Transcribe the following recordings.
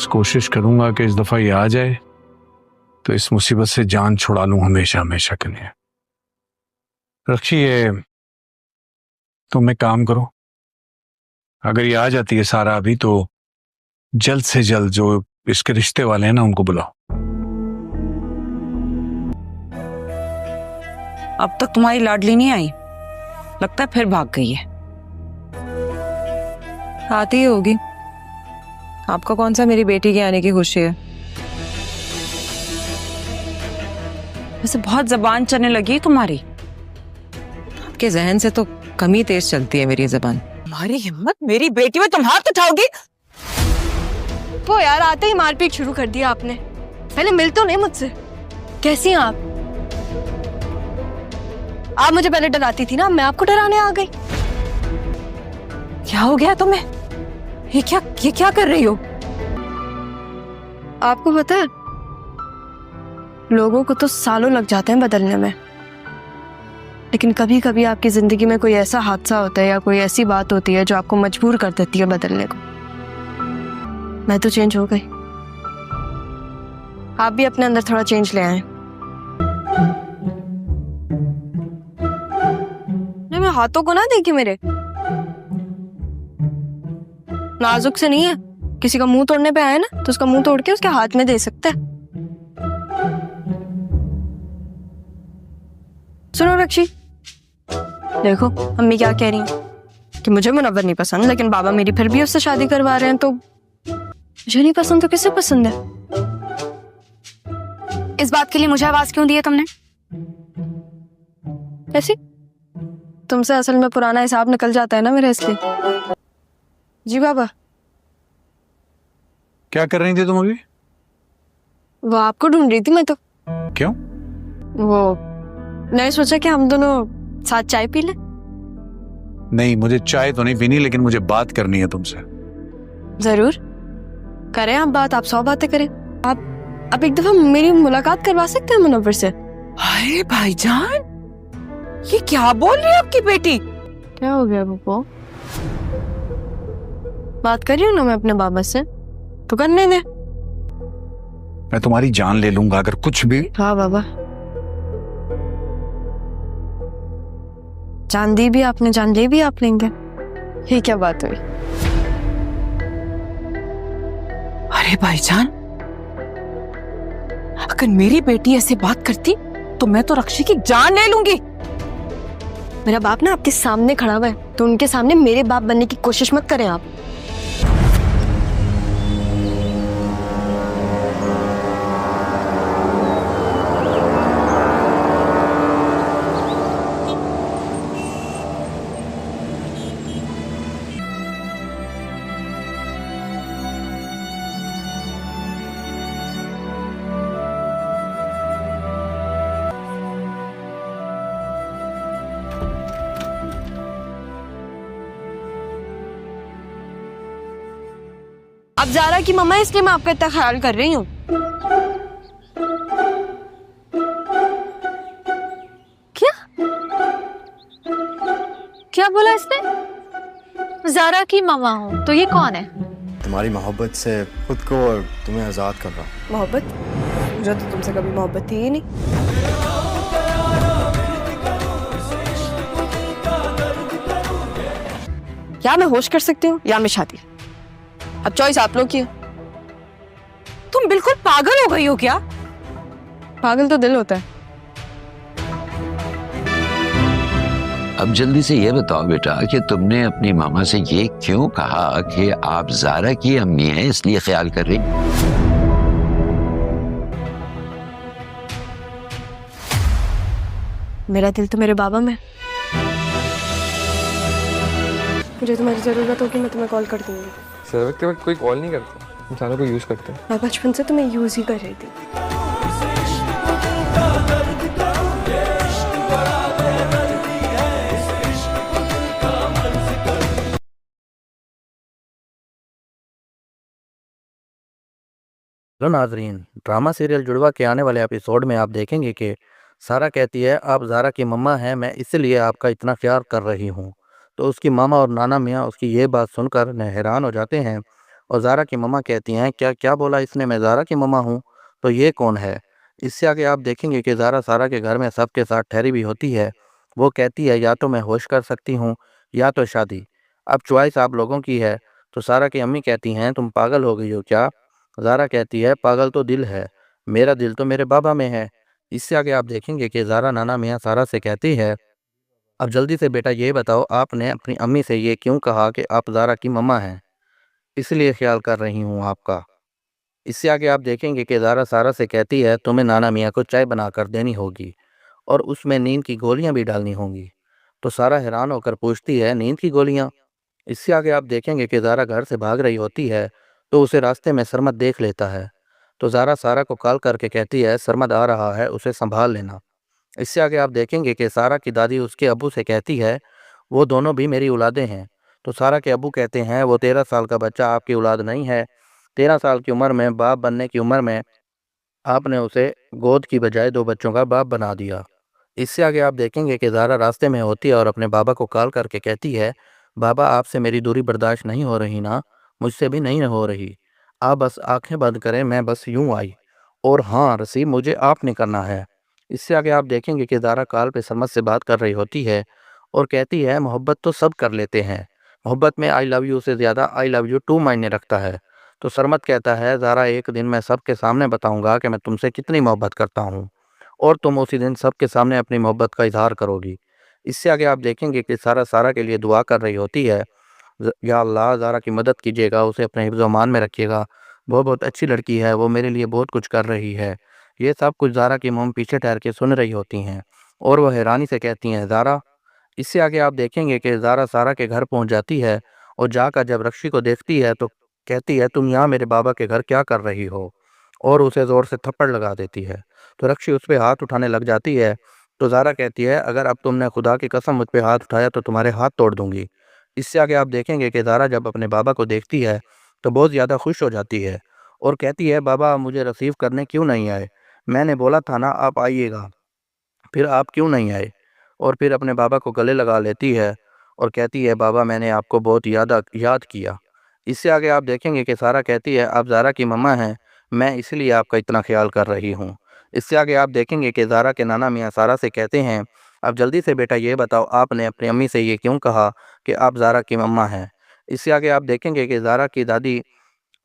बस कोशिश करूंगा कि इस दफा ये आ जाए तो इस मुसीबत से जान छुड़ा लूं हमेशा हमेशा के लिए। रखिए, तुम एक काम करो, अगर ये आ जाती है सारा अभी तो जल्द से जल्द जो इसके रिश्ते वाले हैं ना उनको बुलाओ। अब तक तुम्हारी लाडली नहीं आई, लगता है फिर भाग गई है। आती ही होगी, आपको कौन सा मेरी बेटी के आने की खुशी है। वैसे बहुत जबान चलने लगी तुम्हारी। आपके जहन से तो कम ही तेज चलती है मेरी जबान। तुम्हारी हिम्मत, मेरी बेटी में तुम हाथ उठाओगी? वो यार आते ही मारपीट शुरू कर दिया आपने। पहले मिल तो नहीं मुझसे। कैसी हैं आप? आप मुझे पहले डराती थी ना, मैं आपको डराने आ गई। क्या हो गया तुम्हें? ये क्या कर रही हो? आपको पता है, लोगों को तो सालों लग जाते हैं बदलने में, लेकिन कभी कभी आपकी जिंदगी में कोई ऐसा हादसा होता है या कोई ऐसी बात होती है जो आपको मजबूर कर देती है बदलने को। मैं तो चेंज हो गई, आप भी अपने अंदर थोड़ा चेंज ले आए। मैं हाथों को ना देखी मेरे, नाजुक से नहीं है। किसी का मुंह तोड़ने पे आए ना तो उसका मुंह तोड़ के उसके हाथ में दे सकते हैं। सुनो रक्षी, देखो अम्मी क्या कह रही हैं कि मुझे मुनव्वर नहीं पसंद, लेकिन बाबा मेरी फिर भी उससे शादी करवा रहे हैं, तो मुझे नहीं पसंद तो किसे पसंद है? इस बात के लिए मुझे आवाज क्यों दी है तुमने? ऐसी तुमसे असल में पुराना हिसाब निकल जाता है ना मेरा, इसलिए। जी बाबा। क्या कर रही थी तुम अभी? वो आपको ढूंढ रही थी मैं तो। क्यों? वो मैंने सोचा कि हम दोनों साथ चाय पी लें। नहीं, मुझे चाय तो नहीं पीनी, लेकिन मुझे बात करनी है तुमसे। जरूर करें आप बात, आप 100 बातें करें। आप एक दफा मेरी मुलाकात करवा सकते हैं मुनव्वर से। अरे भाईजान, ये क्या बोल रही है आपकी बेटी? क्या हो गया बप्पो? बात कर रही हूँ ना मैं अपने बाबा से, तो करने दे। मैं तुम्हारी जान ले लूंगा अगर कुछ भी। हाँ बाबा, जान दी भी आपने, जान ले भी आप लेंगे। ये क्या बात हुई? अरे भाईजान, अगर मेरी बेटी ऐसे बात करती तो मैं तो रक्षी की जान ले लूंगी। मेरा बाप ना आपके सामने खड़ा हुआ है, तो उनके सामने मेरे बाप बनने की कोशिश मत करें आप। अब ज़ारा की मम्मा, इसलिए मैं आपका इतना ख्याल कर रही हूँ। क्या क्या बोला इसने? ज़ारा की मम्मा हूँ तो ये कौन है? तुम्हारी मोहब्बत से खुद को और तुम्हें आज़ाद कर रहा हूँ। मोहब्बत? मुझे तो तुमसे कभी मोहब्बत थी ही नहीं। या मैं होश कर सकती हूँ या मैं शादी। अब चॉइस आप लोग की है। तुम बिल्कुल पागल हो गई हो क्या? पागल तो दिल होता है। अब जल्दी से ये बताओ बेटा कि तुमने अपनी मामा से ये क्यों कहा कि आप ज़ारा की अम्मी हैं इसलिए ख्याल कर रही? मेरा दिल तो मेरे बाबा में। मुझे तुम्हारी जरूरत होगी मैं तुम्हें कॉल कर दूंगी। सर्वर के वक्त कोई कॉल नहीं करता, हम सारों को यूज करते हैं। मैं बचपन से तुम्हें यूज ही कर रही थी। हेलो नाजरीन, ड्रामा सीरियल जुड़वा के आने वाले एपिसोड में आप देखेंगे कि सारा कहती है आप ज़ारा की मम्मा हैं, मैं इसलिए आपका इतना ख्याल कर रही हूँ। तो उसकी मामा और नाना मियाँ उसकी ये बात सुनकर हैरान हो जाते हैं اور زارا کی مما کہتی ہیں کیا کیا بولا اس نے، میں زارا کی مما ہوں تو یہ کون ہے؟ اس سے آگے آپ دیکھیں گے کہ زارا سارا کے گھر میں سب کے ساتھ ٹھہری بھی ہوتی ہے۔ وہ کہتی ہے یا تو میں ہوش کر سکتی ہوں یا تو شادی، اب چوائس آپ لوگوں کی ہے۔ تو سارا کی امی کہتی ہیں تم پاگل ہو گئی ہو کیا؟ زارا کہتی ہے پاگل تو دل ہے، میرا دل تو میرے بابا میں ہے۔ اس سے آگے آپ دیکھیں گے کہ زارا نانا میاں سارا سے کہتی ہے اب جلدی سے بیٹا یہ بتاؤ آپ نے اپنی امی سے یہ کیوں کہا کہ آپ زارا کی مما ہیں؟ اس لیے خیال کر رہی ہوں آپ کا۔ اس سے آگے آپ دیکھیں گے کہ زارا سارا سے کہتی ہے تمہیں نانا میاں کو چائے بنا کر دینی ہوگی اور اس میں نیند کی گولیاں بھی ڈالنی ہوں گی۔ تو سارا حیران ہو کر پوچھتی ہے نیند کی گولیاں؟ اس سے آگے آپ دیکھیں گے کہ زارا گھر سے بھاگ رہی ہوتی ہے تو اسے راستے میں سرمد دیکھ لیتا ہے۔ تو زارا سارا کو کال کر کے کہتی ہے سرمد آ رہا ہے، اسے سنبھال لینا۔ اس سے آگے آپ دیکھیں گے کہ سارا کی دادی اس کے ابو سے کہتی ہے وہ دونوں بھی میری اولادیں ہیں۔ تو سارا کے ابو کہتے ہیں وہ 13 سال کا بچہ آپ کی اولاد نہیں ہے، 13 سال کی عمر میں باپ بننے کی عمر میں آپ نے اسے گود کی بجائے 2 بچوں کا باپ بنا دیا۔ اس سے آگے آپ دیکھیں گے کہ زارا راستے میں ہوتی ہے اور اپنے بابا کو کال کر کے کہتی ہے بابا آپ سے میری دوری برداشت نہیں ہو رہی نا، مجھ سے بھی نہیں ہو رہی، آپ بس آنکھیں بند کریں، میں بس یوں آئی، اور ہاں رسیب مجھے آپ نے کرنا ہے۔ اس سے آگے آپ دیکھیں گے کہ زارا کال پہ سرمد سے بات کر رہی ہوتی ہے اور کہتی ہے محبت تو سب کر لیتے ہیں، محبت میں آئی لو یو سے زیادہ آئی لو یو ٹو معنی رکھتا ہے۔ تو سرمد کہتا ہے زارا ایک دن میں سب کے سامنے بتاؤں گا کہ میں تم سے کتنی محبت کرتا ہوں اور تم اسی دن سب کے سامنے اپنی محبت کا اظہار کرو گی۔ اس سے آگے آپ دیکھیں گے کہ سارا کے لیے دعا کر رہی ہوتی ہے یا اللہ زارا کی مدد کیجیے گا، اسے اپنے حفظ و امان میں رکھیے گا، وہ بہت اچھی لڑکی ہے، وہ میرے لیے بہت کچھ کر رہی ہے۔ یہ سب کچھ زارا کی موم پیچھے ٹھہر کے سن رہی ہوتی ہیں اور وہ حیرانی سے کہتی ہیں زارا۔ اس سے آگے آپ دیکھیں گے کہ زارا سارا کے گھر پہنچ جاتی ہے اور جا کر جب رکشی کو دیکھتی ہے تو کہتی ہے تم یہاں میرے بابا کے گھر کیا کر رہی ہو، اور اسے زور سے تھپڑ لگا دیتی ہے۔ تو رکشی اس پہ ہاتھ اٹھانے لگ جاتی ہے تو زارا کہتی ہے اگر اب تم نے خدا کی قسم مجھ پہ ہاتھ اٹھایا تو تمہارے ہاتھ توڑ دوں گی۔ اس سے آگے آپ دیکھیں گے کہ زارا جب اپنے بابا کو دیکھتی ہے تو بہت زیادہ خوش ہو جاتی ہے اور کہتی ہے بابا آپ مجھے ریسیو کرنے کیوں نہیں آئے؟ میں نے بولا تھا نا آپ آئیے گا، پھر آپ کیوں نہیں آئے؟ اور پھر اپنے بابا کو گلے لگا لیتی ہے اور کہتی ہے بابا میں نے آپ کو بہت یاد کیا۔ اس سے آگے آپ دیکھیں گے کہ سارا کہتی ہے آپ زارا کی مما ہیں، میں اس لیے آپ کا اتنا خیال کر رہی ہوں۔ اس سے آگے آپ دیکھیں گے کہ زارا کے نانا میاں سارا سے کہتے ہیں اب جلدی سے بیٹا یہ بتاؤ آپ نے اپنی امی سے یہ کیوں کہا کہ آپ زارا کی مما ہیں؟ اس سے آگے آپ دیکھیں گے کہ زارا کی دادی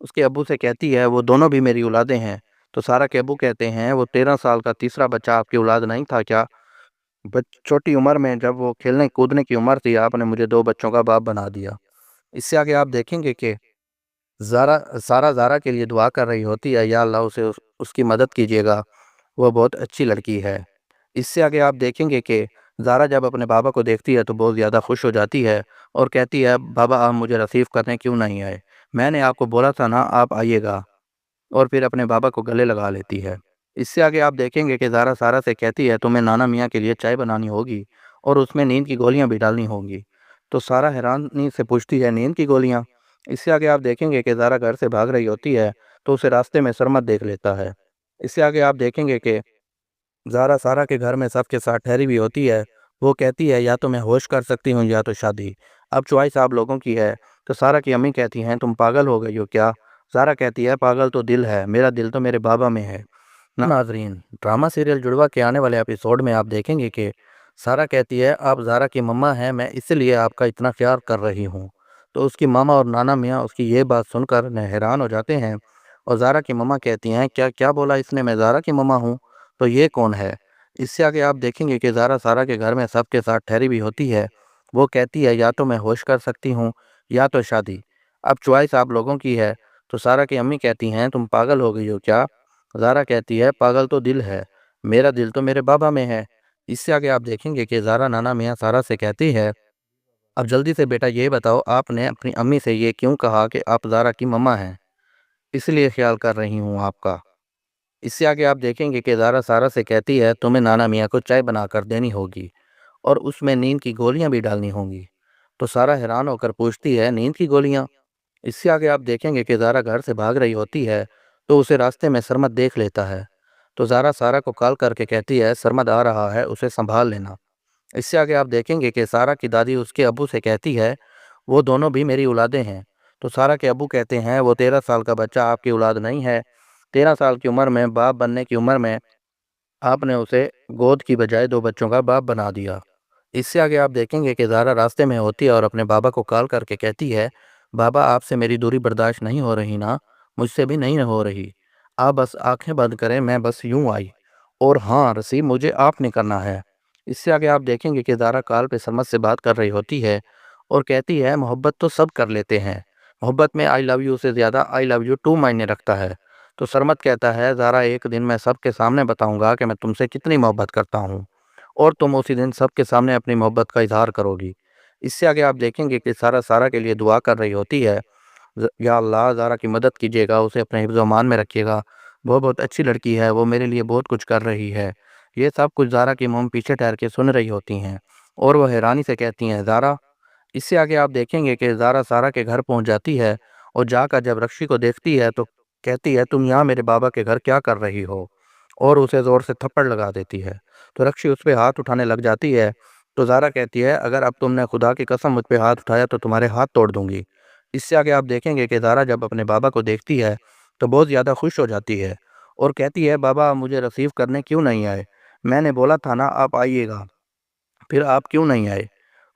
اس کے ابو سے کہتی ہے وہ دونوں بھی میری اولادیں ہیں۔ تو سارا کے ابو کہتے ہیں وہ 13 سال کا تیسرا بچہ آپ کی اولاد نہیں تھا کیا؟ چھوٹی عمر میں جب وہ کھیلنے کودنے کی عمر تھی آپ نے مجھے 2 بچوں کا باپ بنا دیا۔ اس سے آگے آپ دیکھیں گے کہ سارا زارا کے لیے دعا کر رہی ہوتی ہے یا اللہ اسے اس کی مدد کیجیے گا، وہ بہت اچھی لڑکی ہے۔ اس سے آگے آپ دیکھیں گے کہ زارا جب اپنے بابا کو دیکھتی ہے تو بہت زیادہ خوش ہو جاتی ہے اور کہتی ہے بابا آپ مجھے ریسیو کرنے کیوں نہیں آئے؟ میں نے آپ کو بولا تھا نا آپ آئیے گا، اور پھر اپنے بابا کو گلے لگا لیتی ہے۔ اس سے آگے آپ دیکھیں گے کہ زارا سارا سے کہتی ہے تمہیں نانا میاں کے لیے چائے بنانی ہوگی اور اس میں نیند کی گولیاں بھی ڈالنی ہوں گی۔ تو سارا حیرانی سے پوچھتی ہے نیند کی گولیاں؟ اس سے آگے آپ دیکھیں گے کہ زارا گھر سے بھاگ رہی ہوتی ہے تو اسے راستے میں سرمد دیکھ لیتا ہے۔ اس سے آگے آپ دیکھیں گے کہ زارا سارا کے گھر میں سب کے ساتھ ٹھہری ہوئی ہوتی ہے، وہ کہتی ہے یا تو میں ہوش کر سکتی ہوں یا تو شادی، اب چوائس آپ لوگوں کی ہے۔ تو سارا کی امی کہتی ہیں تم پاگل ہو گئی ہو کیا؟ زارا کہتی ہے پاگل تو دل ہے، میرا دل تو میرے بابا میں ہے۔ ناظرین، ڈرامہ سیریل جڑوا کے آنے والے ایپیسوڈ میں آپ دیکھیں گے کہ سارا کہتی ہے آپ زارا کی مما ہیں، میں اس لیے آپ کا اتنا خیال کر رہی ہوں۔ تو اس کی ماما اور نانا میاں اس کی یہ بات سن کر حیران ہو جاتے ہیں اور زارا کی مما کہتی ہیں کیا کیا بولا اس نے، میں زارا کی مما ہوں تو یہ کون ہے؟ اس سے آگے آپ دیکھیں گے کہ زارا سارا کے گھر میں سب کے ساتھ ٹھہری ہوئی ہوتی ہے، وہ کہتی ہے یا تو میں ہوش کر سکتی ہوں یا تو شادی، اب چوائس آپ لوگوں کی ہے۔ تو سارا کی امی کہتی ہیں تم پاگل ہو گئی ہو کیا؟ زارا کہتی ہے پاگل تو دل ہے، میرا دل تو میرے بابا میں ہے۔ اس سے آگے آپ دیکھیں گے کہ زارا نانا میاں سارا سے کہتی ہے اب جلدی سے بیٹا یہ بتاؤ آپ نے اپنی امی سے یہ کیوں کہا کہ آپ زارا کی مما ہیں؟ اس لیے خیال کر رہی ہوں آپ کا۔ اس سے آگے آپ دیکھیں گے کہ زارا سارا سے کہتی ہے تمہیں نانا میاں کو چائے بنا کر دینی ہوگی اور اس میں نیند کی گولیاں بھی ڈالنی ہوں گی۔ تو سارا حیران ہو کر پوچھتی ہے نیند کی گولیاں؟ اس سے آگے آپ دیکھیں گے کہ زارا گھر سے بھاگ رہی ہوتی ہے تو اسے راستے میں سرمد دیکھ لیتا ہے۔ تو زارا سارا کو کال کر کے کہتی ہے سرمد آ رہا ہے، اسے سنبھال لینا۔ اس سے آگے آپ دیکھیں گے کہ سارا کی دادی اس کے ابو سے کہتی ہے وہ دونوں بھی میری اولادیں ہیں۔ تو سارا کے ابو کہتے ہیں وہ 13 سال کا بچہ آپ کی اولاد نہیں ہے، 13 سال کی عمر میں باپ بننے کی عمر میں آپ نے اسے گود کی بجائے 2 بچوں کا باپ بنا دیا۔ اس سے آگے آپ دیکھیں گے کہ زارا راستے میں ہوتی ہے اور اپنے بابا کو کال کر کے کہتی ہے بابا آپ سے میری دوری برداشت نہیں ہو رہی نا، مجھ سے بھی نہیں ہو رہی، آپ بس آنکھیں بند کریں، میں بس یوں آئی، اور ہاں رسی مجھے آپ نے کرنا ہے۔ اس سے آگے آپ دیکھیں گے کہ زارا کال پہ سرمد سے بات کر رہی ہوتی ہے اور کہتی ہے محبت تو سب کر لیتے ہیں، محبت میں آئی لو یو سے زیادہ آئی لو یو ٹو معنی رکھتا ہے۔ تو سرمد کہتا ہے زارا ایک دن میں سب کے سامنے بتاؤں گا کہ میں تم سے کتنی محبت کرتا ہوں، اور تم اسی دن سب کے سامنے اپنی محبت کا اظہار کرو گی۔ اس سے آگے آپ دیکھیں گے کہ سارا کے لیے دعا کر رہی ہوتی ہے، یا اللہ زارا کی مدد کیجیے گا، اسے اپنے حفظ و امان میں رکھیے گا، وہ بہت اچھی لڑکی ہے، وہ میرے لیے بہت کچھ کر رہی ہے۔ یہ سب کچھ زارا کی موم پیچھے ٹھہر کے سن رہی ہوتی ہیں اور وہ حیرانی سے کہتی ہیں زارا۔ اس سے آگے آپ دیکھیں گے کہ زارا سارا کے گھر پہنچ جاتی ہے اور جا کر جب رکشی کو دیکھتی ہے تو کہتی ہے تم یہاں میرے بابا کے گھر کیا کر رہی ہو، اور اسے زور سے تھپڑ لگا دیتی ہے۔ تو رکشی اس پہ ہاتھ اٹھانے لگ جاتی ہے تو زارا کہتی ہے اگر اب تم نے خدا کی قسم مجھ پہ ہاتھ اٹھایا تو تمہارے ہاتھ توڑ دوں گی۔ اس سے آگے آپ دیکھیں گے کہ زارا جب اپنے بابا کو دیکھتی ہے تو بہت زیادہ خوش ہو جاتی ہے اور کہتی ہے بابا آپ مجھے ریسیو کرنے کیوں نہیں آئے، میں نے بولا تھا نا آپ آئیے گا، پھر آپ کیوں نہیں آئے؟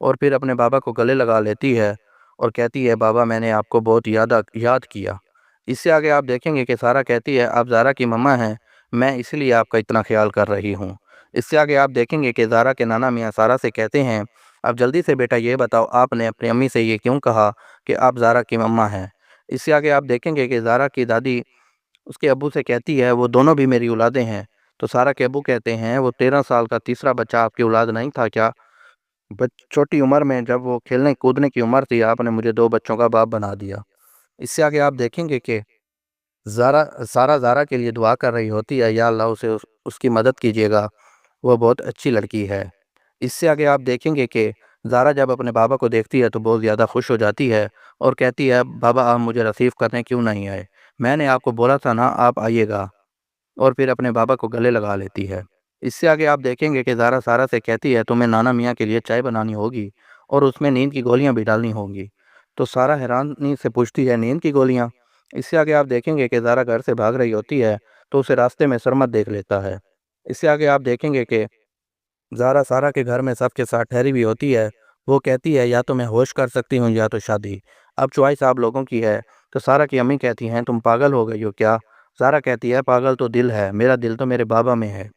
اور پھر اپنے بابا کو گلے لگا لیتی ہے اور کہتی ہے بابا میں نے آپ کو بہت یاد کیا۔ اس سے آگے آپ دیکھیں گے کہ سارا کہتی ہے آپ زارا کی مما ہیں، میں اس لیے آپ کا اتنا خیال کر رہی ہوں۔ اس سے آگے آپ دیکھیں گے کہ زارا کے نانا میاں سارا سے کہتے ہیں اب جلدی سے بیٹا یہ بتاؤ آپ نے اپنی امی سے یہ کیوں کہا کہ آپ زارا کی مما ہیں؟ اس سے آگے آپ دیکھیں گے کہ زارا کی دادی اس کے ابو سے کہتی ہے وہ دونوں بھی میری اولادیں ہیں۔ تو سارا کے ابو کہتے ہیں وہ 13 سال کا تیسرا بچہ آپ کی اولاد نہیں تھا کیا؟ چھوٹی عمر میں جب وہ کھیلنے کودنے کی عمر تھی آپ نے مجھے 2 بچوں کا باپ بنا دیا۔ اس سے آگے آپ دیکھیں گے کہ سارا زارا کے لیے دعا کر رہی ہوتی ہے یا اللہ اسے اس کی مدد کیجیے گا، وہ بہت اچھی لڑکی ہے۔ اس سے آگے آپ دیکھیں گے کہ زارا جب اپنے بابا کو دیکھتی ہے تو بہت زیادہ خوش ہو جاتی ہے اور کہتی ہے بابا آپ مجھے ریسیو کرنے کیوں نہیں آئے، میں نے آپ کو بولا تھا نا آپ آئیے گا، اور پھر اپنے بابا کو گلے لگا لیتی ہے۔ اس سے آگے آپ دیکھیں گے کہ زارا سارا سے کہتی ہے تمہیں نانا میاں کے لیے چائے بنانی ہوگی اور اس میں نیند کی گولیاں بھی ڈالنی ہوں گی۔ تو سارا حیرانی سے پوچھتی ہے نیند کی گولیاں؟ اس سے آگے آپ دیکھیں گے کہ زارا گھر سے بھاگ رہی ہوتی ہے تو اسے راستے میں سرمد دیکھ لیتا ہے۔ اس سے آگے آپ دیکھیں گے کہ زارا سارا کے گھر میں سب کے ساتھ ٹھہری ہوئی ہوتی ہے، وہ کہتی ہے یا تو میں ہوش کر سکتی ہوں یا تو شادی، اب چوائس آپ لوگوں کی ہے۔ تو سارا کی امی کہتی ہیں تم پاگل ہو گئی ہو کیا؟ زارا کہتی ہے پاگل تو دل ہے، میرا دل تو میرے بابا میں ہے۔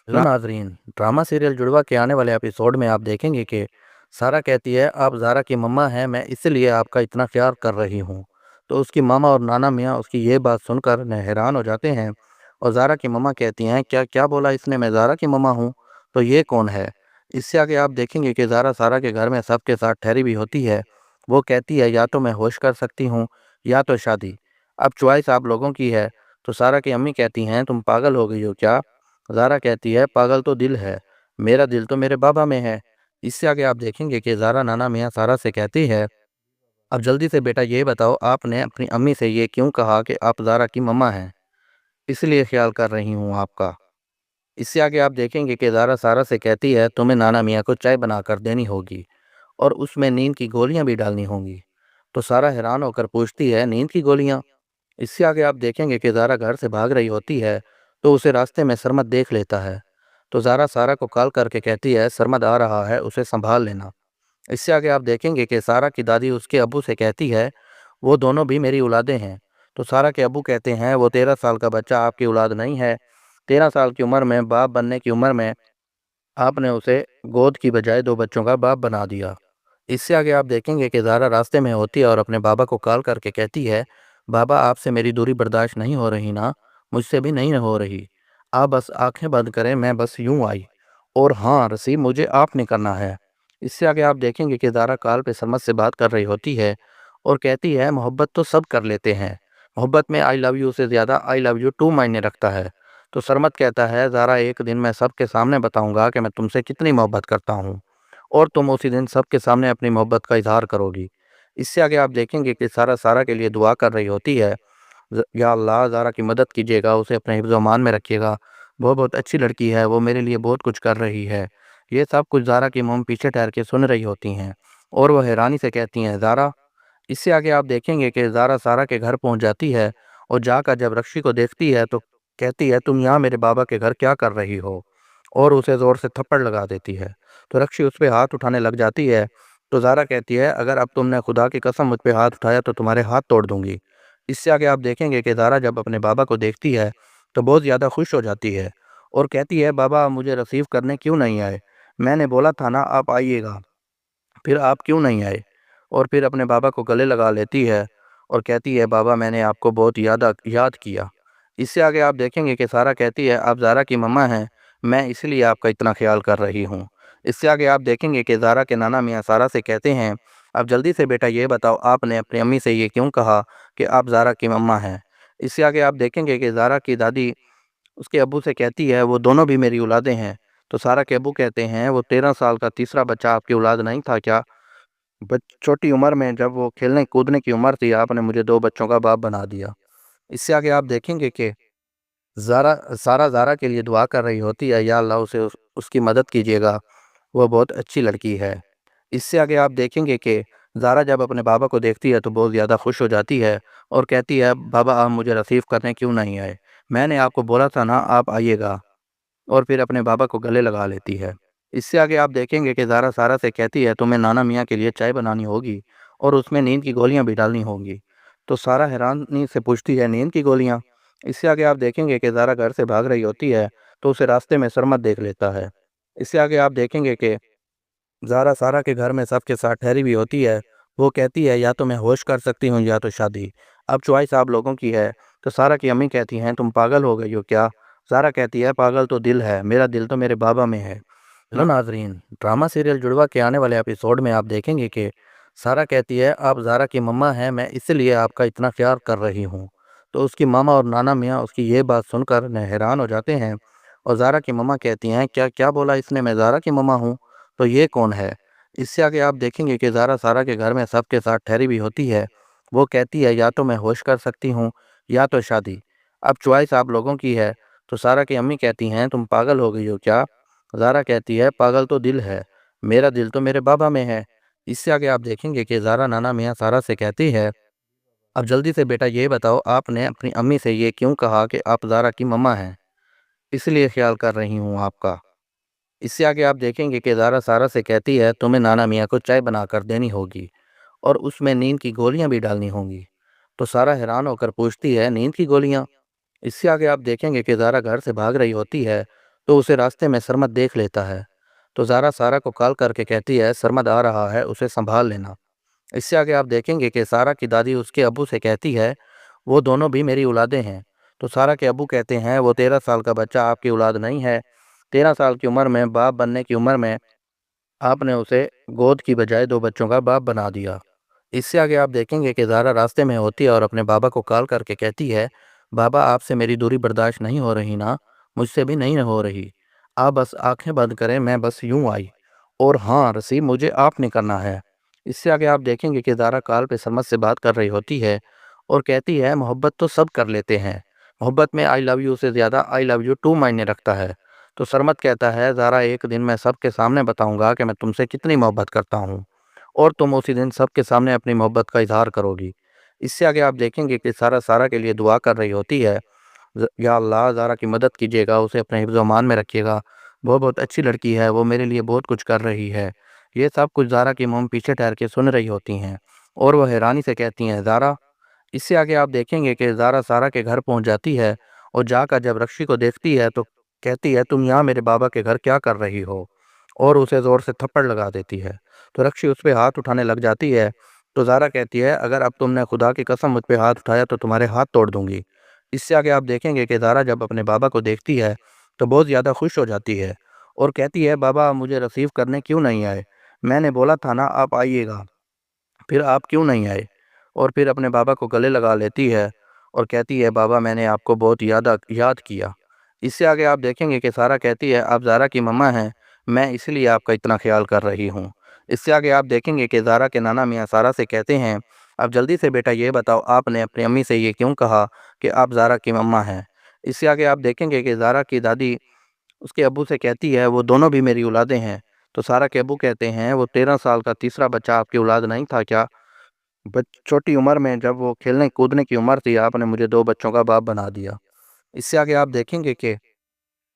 ناظرین ڈرامہ سیریل جڑوا کے آنے والے ایپیسوڈ میں آپ دیکھیں گے کہ سارا کہتی ہے آپ زارا کی مما ہیں، میں اس لیے آپ کا اتنا خیال کر رہی ہوں۔ تو اس کی ماما اور نانا میاں اس کی یہ بات سن کر حیران ہو جاتے ہیں اور زارا کی مما کہتی ہیں کیا بولا اس نے، میں زارا کی مما ہوں، تو یہ کون ہے؟ اس سے آگے آپ دیکھیں گے کہ زارا سارا کے گھر میں سب کے ساتھ ٹھہری ہوئی ہوتی ہے، وہ کہتی ہے یا تو میں ہوش کر سکتی ہوں یا تو شادی، اب چوائس آپ لوگوں کی ہے۔ تو سارا کی امی کہتی ہیں تم پاگل ہو گئی ہو کیا؟ زارا کہتی ہے پاگل تو دل ہے، میرا دل تو میرے بابا میں ہے۔ اس سے آگے آپ دیکھیں گے کہ زارا نانا میاں سارا سے کہتی ہے اب جلدی سے بیٹا یہ بتاؤ آپ نے اپنی امی سے یہ کیوں کہا کہ آپ زارا کی مما ہیں، اس لیے خیال کر رہی ہوں آپ کا۔ اس سے آگے آپ دیکھیں گے کہ زارا سارا سے کہتی ہے تمہیں نانا میاں کو چائے بنا کر دینی ہوگی اور اس میں نیند کی گولیاں بھی ڈالنی ہوں گی۔ تو سارا حیران ہو کر پوچھتی ہے نیند کی گولیاں؟ اس سے آگے آپ دیکھیں گے کہ زارا گھر سے بھاگ رہی ہوتی ہے تو اسے راستے میں سرمد دیکھ لیتا ہے، تو زارا سارا کو کال کر کے کہتی ہے سرمد آ رہا ہے، اسے سنبھال لینا۔ اس سے آگے آپ دیکھیں گے کہ سارا کی دادی اس کے ابو سے کہتی ہے وہ دونوں بھی میری اولادیں ہیں۔ تو سارا کے ابو کہتے ہیں وہ 13 سال کا بچہ آپ کی اولاد نہیں ہے، 13 سال کی عمر میں باپ بننے کی عمر میں آپ نے اسے گود کی بجائے 2 بچوں کا باپ بنا دیا۔ اس سے آگے آپ دیکھیں گے کہ زارا راستے میں ہوتی ہے اور اپنے بابا کو کال کر کے کہتی ہے بابا آپ سے میری دوری برداشت نہیں ہو رہی نا، مجھ سے بھی نہیں ہو رہی، آپ بس آنکھیں بند کریں، میں بس یوں آئی، اور ہاں رسی مجھے آپ نے کرنا ہے۔ اس سے آگے آپ دیکھیں گے کہ زارا کال پہ سرمد سے بات کر رہی ہوتی ہے اور کہتی ہے محبت تو سب کر لیتے ہیں، محبت میں آئی لو یو سے زیادہ آئی لو یو ٹو معنی رکھتا ہے۔ تو سرمد کہتا ہے زارا ایک دن میں سب کے سامنے بتاؤں گا کہ میں تم سے کتنی محبت کرتا ہوں، اور تم اسی دن سب کے سامنے اپنی محبت کا اظہار کرو گی۔ اس سے آگے آپ دیکھیں گے کہ سارا کے لیے دعا کر رہی ہوتی ہے، یا اللہ زارا کی مدد کیجیے گا، اسے اپنے حفظ و امان میں رکھیے گا، وہ بہت اچھی لڑکی ہے، وہ میرے لیے بہت کچھ کر رہی ہے۔ یہ سب کچھ زارا کی موم پیچھے ٹھہر کے سن رہی ہوتی ہیں اور وہ حیرانی سے کہتی ہیں زارا۔ اس سے آگے آپ دیکھیں گے کہ زارا سارا کے گھر پہنچ جاتی ہے اور جا کر جب رکشی کو دیکھتی ہے تو کہتی ہے تم یہاں میرے بابا کے گھر کیا کر رہی ہو، اور اسے زور سے تھپڑ لگا دیتی ہے۔ تو رکشی اس پہ ہاتھ اٹھانے لگ جاتی ہے تو زارا کہتی ہے اگر اب تم نے خدا کی قسم مجھ پہ ہاتھ اٹھایا تو تمہارے ہاتھ توڑ دوں گی۔ اس سے آگے آپ دیکھیں گے کہ زارا جب اپنے بابا کو دیکھتی ہے تو بہت زیادہ خوش ہو جاتی ہے اور کہتی ہے بابا آپ مجھے ریسیو کرنے کیوں نہیں آئے، میں نے بولا تھا نا آپ آئیے گا، پھر آپ کیوں نہیں آئے؟ اور پھر اپنے بابا کو گلے لگا لیتی ہے اور کہتی ہے بابا میں نے آپ کو بہت یاد کیا۔ اس سے آگے آپ دیکھیں گے کہ سارا کہتی ہے آپ زارا کی مما ہیں، میں اسی لیے آپ کا اتنا خیال کر رہی ہوں۔ اس سے آگے آپ دیکھیں گے کہ زارا کے نانا میاں سارا سے کہتے ہیں اب جلدی سے بیٹا یہ بتاؤ آپ نے اپنی امی سے یہ کیوں کہا کہ آپ زارا کی مما ہیں۔ اس سے آگے آپ دیکھیں گے کہ زارا کی دادی اس کے ابو سے کہتی ہے وہ دونوں بھی میری اولادیں ہیں۔ تو سارا کے ابو کہتے ہیں وہ 13 سال کا تیسرا بچہ آپ کی اولاد نہیں تھا کیا؟ چھوٹی عمر میں جب وہ کھیلنے کودنے کی عمر تھی آپ نے مجھے 2 بچوں کا باپ بنا دیا۔ اس سے آگے آپ دیکھیں گے کہ سارا زارا کے لیے دعا کر رہی ہوتی ہے یا اللہ اسے اس کی مدد کیجیے گا، وہ بہت اچھی لڑکی ہے۔ اس سے آگے آپ دیکھیں گے کہ زارا جب اپنے بابا کو دیکھتی ہے تو بہت زیادہ خوش ہو جاتی ہے اور کہتی ہے بابا آپ مجھے ریسیو کرنے کیوں نہیں آئے، میں نے آپ کو بولا تھا نا آپ آئیے گا، اور پھر اپنے بابا کو گلے لگا لیتی ہے۔ اس سے آگے آپ دیکھیں گے کہ زارا سارا سے کہتی ہے تمہیں نانا میاں کے لیے چائے بنانی ہوگی اور اس میں نیند کی گولیاں بھی ڈالنی ہوں گی۔ تو سارا حیرانی سے پوچھتی ہے نیند کی گولیاں؟ اس سے آگے آپ دیکھیں گے کہ زارا گھر سے بھاگ رہی ہوتی ہے تو اسے راستے میں سرمد دیکھ لیتا ہے۔ اس سے آگے آپ دیکھیں گے کہ زارا سارا کے گھر میں سب کے ساتھ ٹھہری ہوئی ہوتی ہے، وہ کہتی ہے یا تو میں ہوش کر سکتی ہوں یا تو شادی، اب چوائس آپ لوگوں کی ہے۔ تو سارا کی امی کہتی ہیں تم پاگل ہو گئی ہو کیا؟ زارا کہتی ہے پاگل تو دل ہے، میرا دل تو میرے بابا میں ہے۔ ہلو ناظرین، ڈرامہ سیریل جڑوا کے آنے والے ایپیسوڈ میں آپ دیکھیں گے کہ سارا کہتی ہے آپ زارا کی مما ہیں، میں اس لیے آپ کا اتنا خیال کر رہی ہوں۔ تو اس کی ماما اور نانا میاں اس کی یہ بات سن کر حیران ہو جاتے ہیں اور زارا کی مما کہتی ہیں کیا بولا اس نے، میں زارا کی مما ہوں، تو یہ کون ہے؟ اس سے آگے آپ دیکھیں گے کہ زارا سارا کے گھر میں سب کے ساتھ ٹھہری ہوئی ہوتی ہے، وہ کہتی ہے یا تو میں ہوش کر سکتی ہوں یا تو شادی، اب چوائس آپ لوگوں کی ہے۔ تو سارا کی امی کہتی ہیں تم پاگل ہو گئی ہو کیا؟ زارا کہتی ہے پاگل تو دل ہے، میرا دل تو میرے بابا میں ہے۔ اس سے آگے آپ دیکھیں گے کہ زارا نانا میاں سارا سے کہتی ہے اب جلدی سے بیٹا یہ بتاؤ آپ نے اپنی امی سے یہ کیوں کہا کہ آپ زارا کی مما ہیں، اس لیے خیال کر رہی ہوں آپ کا۔ اس سے آگے آپ دیکھیں گے کہ زارا سارا سے کہتی ہے تمہیں نانا میاں کو چائے بنا کر دینی ہوگی اور اس میں نیند کی گولیاں بھی ڈالنی ہوں گی۔ تو سارا حیران ہو کر پوچھتی ہے نیند کی گولیاں؟ اس سے آگے آپ دیکھیں گے کہ زارا گھر سے بھاگ رہی ہوتی ہے تو اسے راستے میں سرمد دیکھ لیتا ہے، تو زارا سارا کو کال کر کے کہتی ہے سرمد آ رہا ہے، اسے سنبھال لینا۔ اس سے آگے آپ دیکھیں گے کہ سارا کی دادی اس کے ابو سے کہتی ہے وہ دونوں بھی میری اولادیں ہیں۔ تو سارا کے ابو کہتے ہیں وہ 13 سال کا بچہ آپ کی اولاد نہیں ہے، 13 سال کی عمر میں باپ بننے کی عمر میں آپ نے اسے گود کی بجائے 2 بچوں کا باپ بنا دیا۔ اس سے آگے آپ دیکھیں گے کہ زارا راستے میں ہوتی ہے اور اپنے بابا کو کال کر کے کہتی ہے بابا آپ سے میری دوری برداشت نہیں ہو رہی نا، مجھ سے بھی نہیں ہو رہی، آپ بس آنکھیں بند کریں، میں بس یوں آئی، اور ہاں رسیو مجھے آپ نے کرنا ہے۔ اس سے آگے آپ دیکھیں گے کہ زارا کال پہ سرمد سے بات کر رہی ہوتی ہے اور کہتی ہے محبت تو سب کر لیتے ہیں، محبت میں آئی لو یو سے زیادہ آئی لو یو 2 معنی رکھتا ہے۔ تو سرمد کہتا ہے زارا ایک دن میں سب کے سامنے بتاؤں گا کہ میں تم سے کتنی محبت کرتا ہوں اور تم اسی دن سب کے سامنے اپنی محبت کا اظہار کرو گی۔ اس سے آگے آپ دیکھیں گے کہ سارا کے لیے دعا کر رہی ہوتی ہے یا اللہ زارا کی مدد کیجیے گا، اسے اپنے حفظ و امان میں رکھیے گا، وہ بہت اچھی لڑکی ہے، وہ میرے لیے بہت کچھ کر رہی ہے۔ یہ سب کچھ زارا کی موم پیچھے ٹھہر کے سن رہی ہوتی ہیں اور وہ حیرانی سے کہتی ہیں زارا۔ اس سے آگے آپ دیکھیں گے کہ زارا سارا کے گھر پہنچ جاتی ہے اور جا کر جب رکشی کو دیکھتی ہے تو کہتی ہے تم یہاں میرے بابا کے گھر کیا کر رہی ہو، اور اسے زور سے تھپڑ لگا دیتی ہے۔ تو رکشی اس پہ ہاتھ اٹھانے لگ جاتی ہے تو زارا کہتی ہے اگر اب تم نے خدا کی قسم مجھ پہ ہاتھ اٹھایا تو تمہارے ہاتھ توڑ دوں گی۔ اس سے آگے آپ دیکھیں گے کہ زارا جب اپنے بابا کو دیکھتی ہے تو بہت زیادہ خوش ہو جاتی ہے اور کہتی ہے بابا آپ مجھے ریسیو کرنے کیوں نہیں آئے، میں نے بولا تھا نا آپ آئیے گا، پھر آپ کیوں نہیں آئے؟ اور پھر اپنے بابا کو گلے لگا لیتی ہے اور کہتی ہے بابا میں نے آپ کو بہت یاد کیا۔ اس سے آگے آپ دیکھیں گے کہ سارا کہتی ہے آپ زارا کی مما ہیں، میں اس لیے آپ کا اتنا خیال کر رہی ہوں۔ اس سے آگے آپ دیکھیں گے کہ زارا کے نانا میاں سارا سے کہتے ہیں اب جلدی سے بیٹا یہ بتاؤ آپ نے اپنی امی سے یہ کیوں کہا کہ آپ زارا کی مما ہیں۔ اس سے آگے آپ دیکھیں گے کہ زارا کی دادی اس کے ابو سے کہتی ہے وہ دونوں بھی میری اولادیں ہیں۔ تو سارا کے ابو کہتے ہیں وہ 13 سال کا تیسرا بچہ آپ کی اولاد نہیں تھا کیا؟ छोटी उम्र में जब वो खेलने कूदने की उम्र थी, आपने मुझे 2 बच्चों का बाप बना दिया। इससे आगे आप देखेंगे कि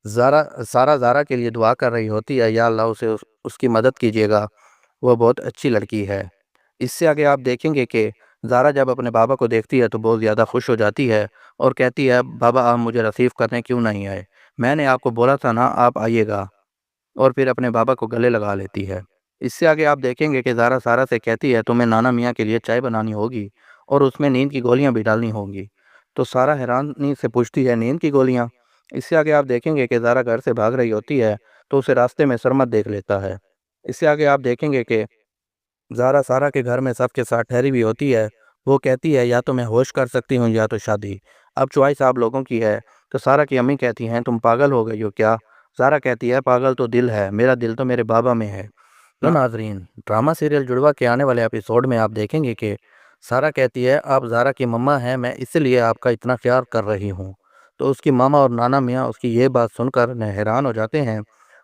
सारा ज़ारा के लिए दुआ कर रही होती है, या अल्लाह उसकी मदद कीजिएगा, वो बहुत अच्छी लड़की है। इससे आगे आप देखेंगे कि ज़ारा जब अपने बाबा को देखती है तो बहुत ज़्यादा खुश हो जाती है और कहती है, बाबा आप मुझे रिसीव करने क्यों नहीं आए? मैंने आपको बोला था ना आप आइएगा। और फिर अपने बाबा को गले लगा लेती है। इससे आगे आप देखेंगे कि ज़ारा सारा से कहती है, तुम्हें नाना मियाँ के लिए चाय बनानी होगी और उसमें नींद की गोलियाँ भी डालनी होंगी। तो सारा हैरानी से पूछती है, नींद की गोलियाँ? इससे आगे आप देखेंगे कि ज़ारा घर से भाग रही होती है तो उसे रास्ते में सरमद देख लेता है। इससे आगे आप देखेंगे कि ज़ारा सारा के घर में सबके साथ ठहरी हुई होती है। वो कहती है, या तो मैं होश कर सकती हूँ या तो शादी। अब चॉइस आप लोगों की है। तो सारा की अम्मी कहती हैं, तुम पागल हो गई हो क्या? ज़ारा कहती है, पागल तो दिल है, मेरा दिल तो मेरे बाबा में है। तो नाजरीन, ड्रामा सीरियल जुड़वा के आने वाले एपिसोड में आप देखेंगे कि सारा कहती है, आप ज़ारा की मम्मा हैं, मैं इसलिए आपका इतना ख्याल कर रही हूँ। तो उसकी मामा और नाना मियाँ उसकी ये बात सुनकर हैरान हो जाते हैं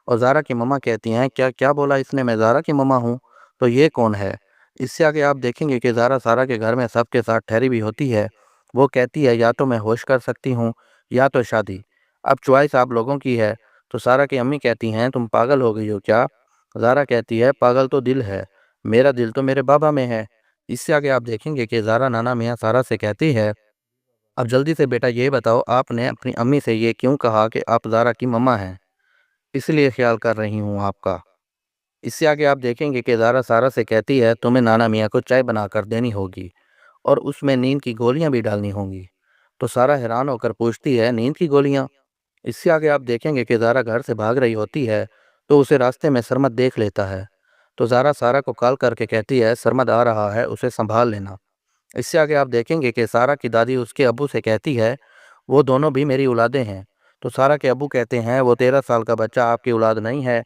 और ज़ारा की मम्मा कहती हैं, क्या क्या बोला इसने, मैं ज़ारा की मम्मा हूँ? तो ये कौन है? इससे आगे आप देखेंगे कि ज़ारा सारा के घर में सबके साथ ठहरी हुई होती है। वो कहती है, या तो मैं होश कर सकती हूँ या तो शादी। अब चॉइस आप लोगों की है। तो सारा की अम्मी कहती हैं, तुम पागल हो गई हो क्या? ज़ारा कहती है, पागल तो दिल है, मेरा दिल तो मेरे बाबा में है। इससे आगे आप देखेंगे कि ज़ारा नाना मियाँ सारा से कहती है, अब जल्दी से बेटा ये बताओ, आपने अपनी अम्मी से ये क्यों कहा कि आप ज़ारा की मम्मा हैं? इसलिए ख्याल कर रही हूँ आपका। इससे आगे आप देखेंगे कि ज़ारा सारा से कहती है, तुम्हें नाना मियाँ को चाय बना कर देनी होगी और उसमें नींद की गोलियां भी डालनी होंगी। तो सारा हैरान होकर पूछती है, नींद की गोलियां? इससे आगे आप देखेंगे कि ज़ारा घर से भाग रही होती है तो उसे रास्ते में सरमद देख लेता है। तो ज़ारा सारा को कॉल करके कहती है, सरमद आ रहा है, उसे संभाल लेना। इससे आगे आप देखेंगे कि सारा की दादी उसके अब्बू से कहती है, वो दोनों भी मेरी औलादें हैं। तो सारा के अब्बू कहते हैं, वो 13 साल का बच्चा आपकी औलाद नहीं है।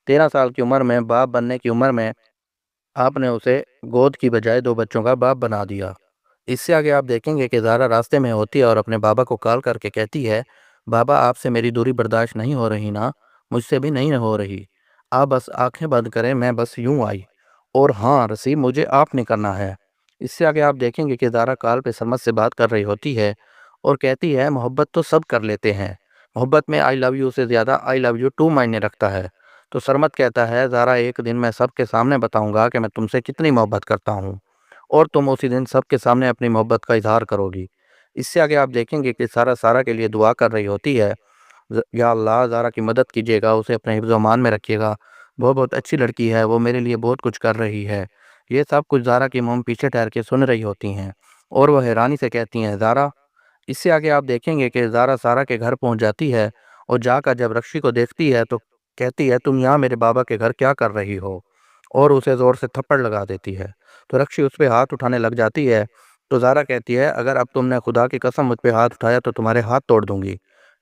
13 साल की उम्र में, बाप बनने की उम्र में आपने उसे गोद की बजाय 2 बच्चों का बाप बना दिया। इससे आगे आप देखेंगे कि ज़ारा रास्ते में होती है और अपने बाबा को कॉल करके कहती है, बाबा आपसे मेरी दूरी बर्दाश्त नहीं हो रही ना? मुझसे भी नहीं हो रही। आप बस आंखें बंद करें, मैं बस यूं आई। और हाँ रसीब, मुझे आपने करना है। इससे आगे आप देखेंगे कि ज़ारा कॉल पे सरमद से बात कर रही होती है और कहती है, मोहब्बत तो सब कर लेते हैं, मोहब्बत में आई लव यू से ज़्यादा आई लव यू टू मायने रखता है। तो सरमद कहता है, ज़ारा एक दिन मैं सबके सामने बताऊंगा कि मैं तुमसे कितनी मोहब्बत करता हूँ और तुम उसी दिन सबके सामने अपनी मोहब्बत का इजहार करोगी। इससे आगे आप देखेंगे कि सारा सारा के लिए दुआ कर रही होती है, या अल्लाह ज़ारा की मदद कीजिएगा, उसे अपने हिफ्ज़ अमान में रखिएगा, वो बहुत अच्छी लड़की है, वो मेरे लिए बहुत कुछ कर रही है। ये सब कुछ ज़ारा की मम पीछे ठहर के सुन रही होती हैं और वह हैरानी से कहती हैं, ज़ारा। इससे आगे आप देखेंगे कि ज़ारा सारा के घर पहुंच जाती है और जाकर जब रक्षी को देखती है तो कहती है, तुम यहाँ मेरे बाबा के घर क्या कर रही हो? और उसे ज़ोर से थप्पड़ लगा देती है। तो रक्षी उस पर हाथ उठाने लग जाती है। तो ज़ारा कहती है, अगर अब तुमने खुदा की कसम मुझ पे हाथ उठाया तो तुम्हारे हाथ तोड़ दूंगी।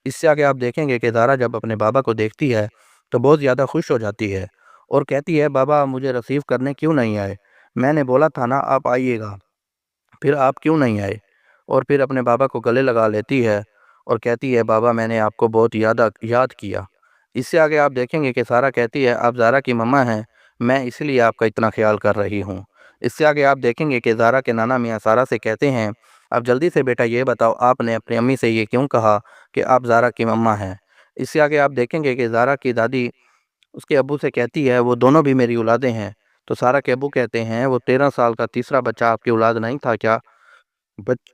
इससे आगे आप देखेंगे कि ज़ारा जब अपने बाबा को देखती है तो बहुत ज़्यादा खुश हो जाती है और कहती है, बाबा आप मुझे रिसीव करने क्यों नहीं आए? मैंने बोला था ना आप आइएगा, फिर आप क्यों नहीं आए? और फिर अपने बाबा को गले लगा लेती है और कहती है, बाबा मैंने आपको बहुत याद किया। इससे आगे आप देखेंगे कि सारा कहती है, आप ज़ारा की मम्मा हैं, मैं इसलिए आपका इतना ख्याल कर रही हूँ। इससे आगे आप देखेंगे कि ज़ारा के नाना मियाँ सारा से कहते हैं, अब जल्दी से बेटा ये बताओ, आपने अपनी अम्मी से ये क्यों कहा कि आप ज़ारा की मम्मा हैं? इससे आगे आप देखेंगे कि ज़ारा की दादी उसके अब्बू से कहती है, वो दोनों भी मेरी औलादें हैं। तो सारा के अब्बू कहते हैं, वो 13 साल का तीसरा बच्चा आपकी औलाद नहीं था क्या?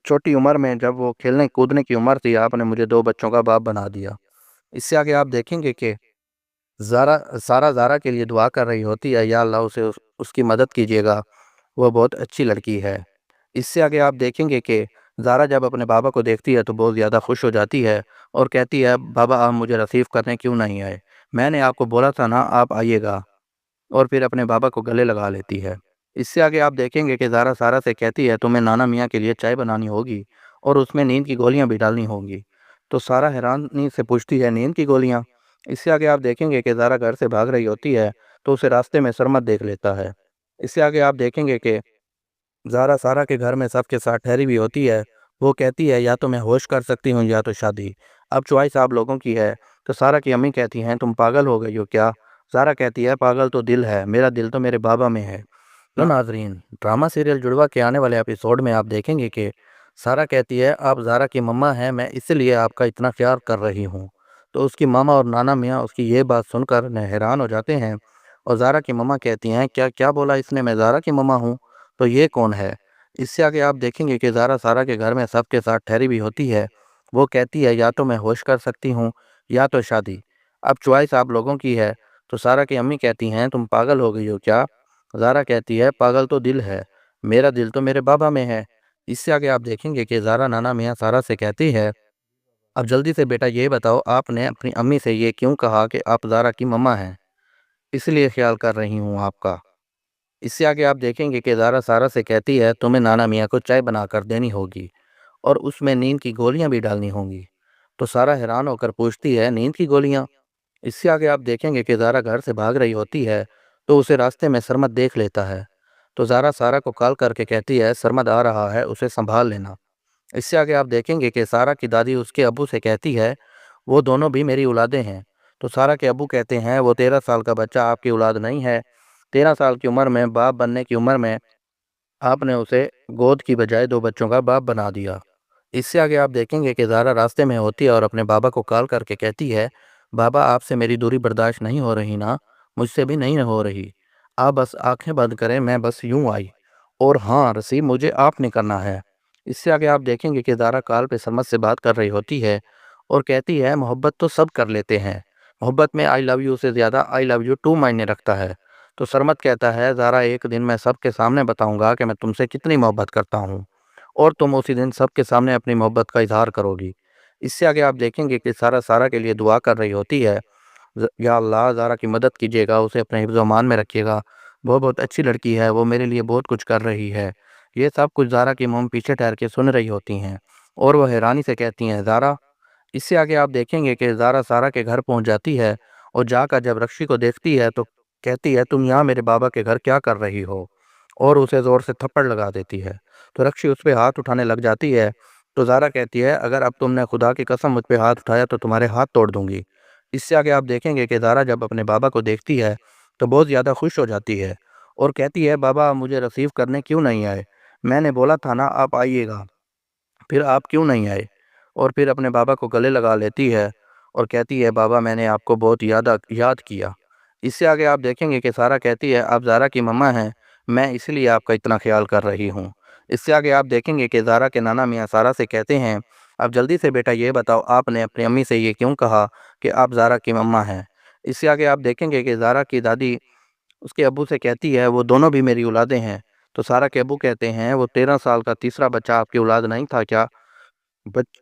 छोटी उम्र में जब वो खेलने कूदने की उम्र थी, आपने मुझे 2 बच्चों का बाप बना दिया। इससे आगे आप देखेंगे कि सारा ज़ारा के लिए दुआ कर रही होती है, या अल्लाह उसकी मदद कीजिएगा, वो बहुत अच्छी लड़की है। इससे आगे आप देखेंगे कि ज़ारा जब अपने बाबा को देखती है तो बहुत ज़्यादा खुश हो जाती है और कहती है, बाबा आप मुझे रिसीव करने क्यों नहीं आए? मैंने आपको बोला था ना आप आइएगा। और फिर अपने बाबा को गले लगा लेती है। इससे आगे आप देखेंगे कि ज़ारा सारा से कहती है, तुम्हें नाना मियाँ के लिए चाय बनानी होगी और उसमें नींद की गोलियां भी डालनी होंगी। तो सारा हैरानी से पूछती है, नींद की गोलियां? इससे आगे आप देखेंगे कि ज़ारा घर से भाग रही होती है तो उसे रास्ते में सरमद देख लेता है। इससे आगे आप देखेंगे कि ज़ारा सारा के घर में सबके साथ ठहरी हुई होती है। वो कहती है, या तो मैं होश कर सकती हूँ या तो शादी। अब चॉइस आप लोगों की है। तो सारा की अम्मी कहती हैं, तुम पागल हो गई हो क्या? ज़ारा कहती है, पागल तो दिल है, मेरा दिल तो मेरे बाबा में है। लो नाजरीन, ड्रामा सीरियल जुड़वा के आने वाले एपिसोड में आप देखेंगे कि सारा कहती है आप ज़ारा की मम्मा हैं, मैं इसलिए आपका इतना ख्याल कर रही हूँ। तो उसकी मामा और नाना मियाँ उसकी ये बात सुनकर हैरान हो जाते हैं और ज़ारा की मम्मा कहती हैं क्या क्या बोला इसने, मैं ज़ारा की मम्मा हूँ तो ये कौन है। इससे आगे आप देखेंगे कि ज़ारा सारा के घर में सबके साथ ठहरी भी होती है। वो कहती है या तो मैं होश कर सकती हूँ या तो शादी, अब चॉइस आप लोगों की है। तो सारा की अम्मी कहती हैं तुम पागल हो गई हो क्या। ज़ारा कहती है पागल तो दिल है, मेरा दिल तो मेरे बाबा में है। इससे आगे आप देखेंगे कि ज़ारा नाना मियाँ सारा से कहती है अब जल्दी से बेटा ये बताओ आपने अपनी अम्मी से ये क्यों कहा कि आप ज़ारा की मम्मा हैं, इसलिए ख्याल कर रही हूँ आपका। इससे आगे आप देखेंगे कि ज़ारा सारा से कहती है तुम्हें नाना मियाँ को चाय बना कर देनी होगी और उसमें नींद की गोलियां भी डालनी होंगी। तो सारा हैरान होकर पूछती है नींद की गोलियां। इससे आगे आप देखेंगे कि ज़ारा घर से भाग रही होती है तो उसे रास्ते में सरमद देख लेता है। तो ज़ारा सारा को कॉल करके कहती है सरमद आ रहा है, उसे संभाल लेना। इससे आगे आप देखेंगे कि सारा की दादी उसके अब्बू से कहती है वो दोनों भी मेरी औलादें हैं। तो सारा के अब्बू कहते हैं वो 13 साल का बच्चा आपकी औलाद नहीं है। 13 साल की उम्र में, बाप बनने की उम्र में आपने उसे गोद की बजाय 2 बच्चों का बाप बना दिया। इससे आगे आप देखेंगे कि ज़ारा रास्ते में होती है और अपने बाबा को कॉल करके कहती है बाबा आपसे मेरी दूरी बर्दाश्त नहीं हो रही ना, मुझसे भी नहीं हो रही, आप बस आंखें बंद करें, मैं बस यूं आई और हाँ रसीब मुझे आपने करना है। इससे आगे आप देखेंगे कि ज़ारा कॉल पे सरमद से बात कर रही होती है और कहती है मोहब्बत तो सब कर लेते हैं, मोहब्बत में आई लव यू से ज़्यादा आई लव यू टू मायने रखता है। तो सरमद कहता है ज़ारा एक दिन मैं सबके सामने बताऊंगा कि मैं तुमसे कितनी मोहब्बत करता हूँ और तुम उसी दिन सबके सामने अपनी मोहब्बत का इजहार करोगी। इससे आगे आप देखेंगे कि सारा सारा के लिए दुआ कर रही होती है या अल्लाह ज़ारा की मदद कीजिएगा, उसे अपने हिफ्ज़ अमान में रखिएगा, वो बहुत अच्छी लड़की है, वो मेरे लिए बहुत कुछ कर रही है। ये सब कुछ ज़ारा की मोम पीछे ठहर के सुन रही होती हैं और वह हैरानी से कहती हैं ज़ारा। इससे आगे आप देखेंगे कि ज़ारा सारा के घर पहुंच जाती है और जाकर जब रक्षी को देखती है तो कहती है तुम यहाँ मेरे बाबा के घर क्या कर रही हो, और उसे ज़ोर से थप्पड़ लगा देती है। तो रक्षी उस पर हाथ उठाने लग जाती है। तो ज़ारा कहती है अगर अब तुमने खुदा की कसम मुझ पे हाथ उठाया तो तुम्हारे हाथ तोड़ दूंगी। इससे आगे आप देखेंगे कि ज़ारा जब अपने बाबा को देखती है तो बहुत ज़्यादा खुश हो जाती है और कहती है बाबा आप मुझे रिसीव करने क्यों नहीं आए, मैंने बोला था ना आप आइएगा, फिर आप क्यों नहीं आए। और फिर अपने बाबा को गले लगा लेती है और कहती है बाबा मैंने आपको बहुत याद किया। इससे आगे आप देखेंगे कि सारा कहती है आप ज़ारा की मम्मा हैं, मैं इसलिए आपका इतना ख्याल कर रही हूँ। इससे आगे आप देखेंगे कि ज़ारा के नाना मियाँ सारा से कहते हैं अब जल्दी से बेटा ये बताओ आपने अपनी अम्मी से ये क्यों कहा कि आप ज़ारा की मम्मा हैं। इससे आगे आप देखेंगे कि ज़ारा की दादी उसके अब्बू से कहती है वो दोनों भी मेरी औलादें हैं। तो सारा के अब्बू कहते हैं वो 13 साल का तीसरा बच्चा आपकी औलाद नहीं था क्या,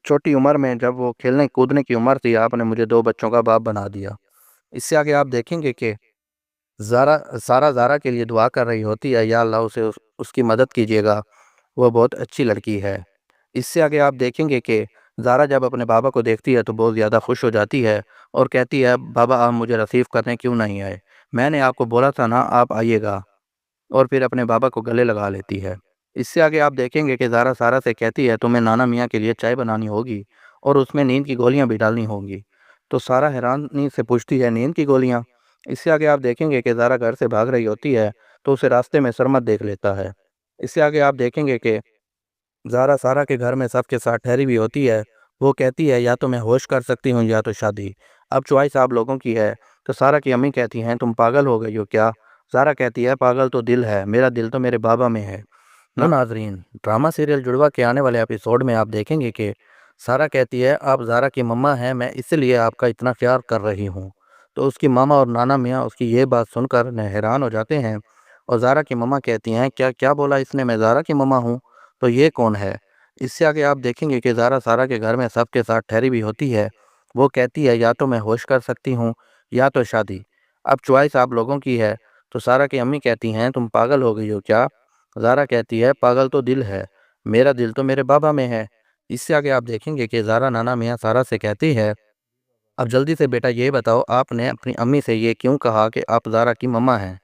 छोटी उम्र में जब वो खेलने कूदने की उम्र थी आपने मुझे 2 बच्चों का बाप बना दिया। इससे आगे आप देखेंगे कि सारा ज़ारा के लिए दुआ कर रही होती है या अल्लाह उसे उसकी मदद कीजिएगा, वह बहुत अच्छी लड़की है। इससे आगे आप देखेंगे कि ज़ारा जब अपने बाबा को देखती है तो बहुत ज़्यादा खुश हो जाती है और कहती है बाबा आप मुझे रिसीव करने क्यों नहीं आए, मैंने आपको बोला था ना आप आइएगा, और फिर अपने बाबा को गले लगा लेती है। इससे आगे आप देखेंगे कि ज़ारा सारा से कहती है तुम्हें नाना मियाँ के लिए चाय बनानी होगी और उसमें नींद की गोलियां भी डालनी होंगी। तो सारा हैरानी से पूछती है नींद की गोलियां। इससे आगे आप देखेंगे कि ज़ारा घर से भाग रही होती है तो उसे रास्ते में सरमद देख लेता है। इससे आगे आप देखेंगे कि ज़ारा सारा के घर में सबके साथ ठहरी हुई होती है। वो कहती है या तो मैं होश कर सकती हूँ या तो शादी, अब चॉइस आप लोगों की है। तो सारा की अम्मी कहती हैं तुम पागल हो गई हो क्या। ज़ारा कहती है पागल तो दिल है, मेरा दिल तो मेरे बाबा में है। नो नाजरीन, ड्रामा सीरियल जुड़वा के आने वाले एपिसोड में आप देखेंगे कि सारा कहती है आप ज़ारा की मम्मा हैं, मैं इसलिए आपका इतना ख्याल कर रही हूँ। तो उसकी मामा और नाना मियाँ उसकी ये बात सुनकर हैरान हो जाते हैं और ज़ारा की मम्मा कहती हैं क्या क्या बोला इसने, मैं ज़ारा की मम्मा हूँ तो ये कौन है। इससे आगे आप देखेंगे कि ज़ारा सारा के घर में सबके साथ ठहरी हुई होती है। वो कहती है या तो मैं होश कर सकती हूँ या तो शादी, अब चॉइस आप लोगों की है। तो सारा की अम्मी कहती हैं तुम पागल हो गई हो क्या। ज़ारा कहती है पागल तो दिल है, मेरा दिल तो मेरे बाबा में है। इससे आगे आप देखेंगे कि ज़ारा नाना मियाँ सारा से कहती है अब जल्दी से बेटा ये बताओ आपने अपनी अम्मी से ये क्यों कहा कि आप ज़ारा की मम्मा हैं,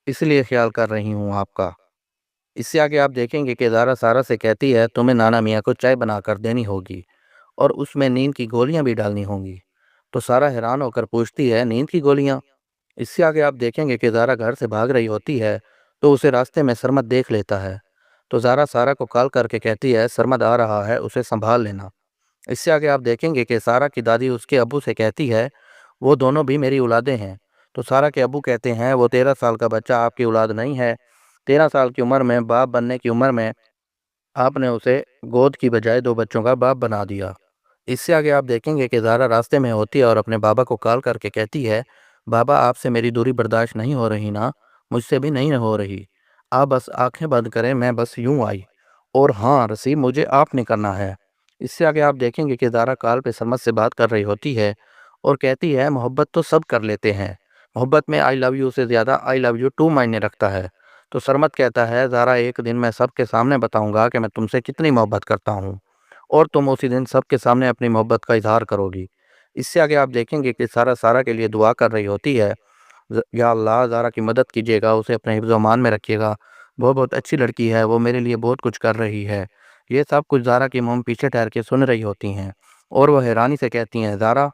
इसलिए ख्याल कर रही हूँ आपका। इससे आगे आप देखेंगे कि ज़ारा सारा से कहती है तुम्हें नाना मियाँ को चाय बना कर देनी होगी और उसमें नींद की गोलियां भी डालनी होंगी। तो सारा हैरान होकर पूछती है नींद की गोलियां। इससे आगे आप देखेंगे कि ज़ारा घर से भाग रही होती है तो उसे रास्ते में सरमद देख लेता है। तो ज़ारा सारा को कॉल करके कहती है सरमद आ रहा है, उसे संभाल लेना। इससे आगे आप देखेंगे कि सारा की दादी उसके अब्बू से कहती है वो दोनों भी मेरी औलादें हैं। तो सारा के अब्बू कहते हैं वो 13 साल का बच्चा आपकी औलाद नहीं है। 13 साल की उम्र में, बाप बनने की उम्र में आपने उसे गोद की बजाय 2 बच्चों का बाप बना दिया। इससे आगे आप देखेंगे कि ज़ारा रास्ते में होती है और अपने बाबा को कॉल करके कहती है बाबा आपसे मेरी दूरी बर्दाश्त नहीं हो रही ना, मुझसे भी नहीं हो रही। आप बस आंखें बंद करें, मैं बस यूं आई। और हाँ रसीब, मुझे आपने करना है। इससे आगे आप देखेंगे कि ज़ारा कॉल पे सरमद से बात कर रही होती है और कहती है मोहब्बत तो सब कर लेते हैं, मोहब्बत में आई लव यू से ज़्यादा आई लव यू टू मायने रखता है। तो सरमद कहता है ज़ारा एक दिन मैं सबके सामने बताऊंगा कि मैं तुमसे कितनी मोहब्बत करता हूँ और तुम उसी दिन सबके सामने अपनी मोहब्बत का इजहार करोगी। इससे आगे आप देखेंगे कि सारा के लिए दुआ कर रही होती है या अल्लाह ज़ारा की मदद कीजिएगा, उसे अपने हिफ्ज़ अमान में रखिएगा। वो बहुत अच्छी लड़की है, वो मेरे लिए बहुत कुछ कर रही है। ये सब कुछ ज़ारा की मम पीछे ठहर के सुन रही होती हैं और वह हैरानी से कहती हैं ज़ारा।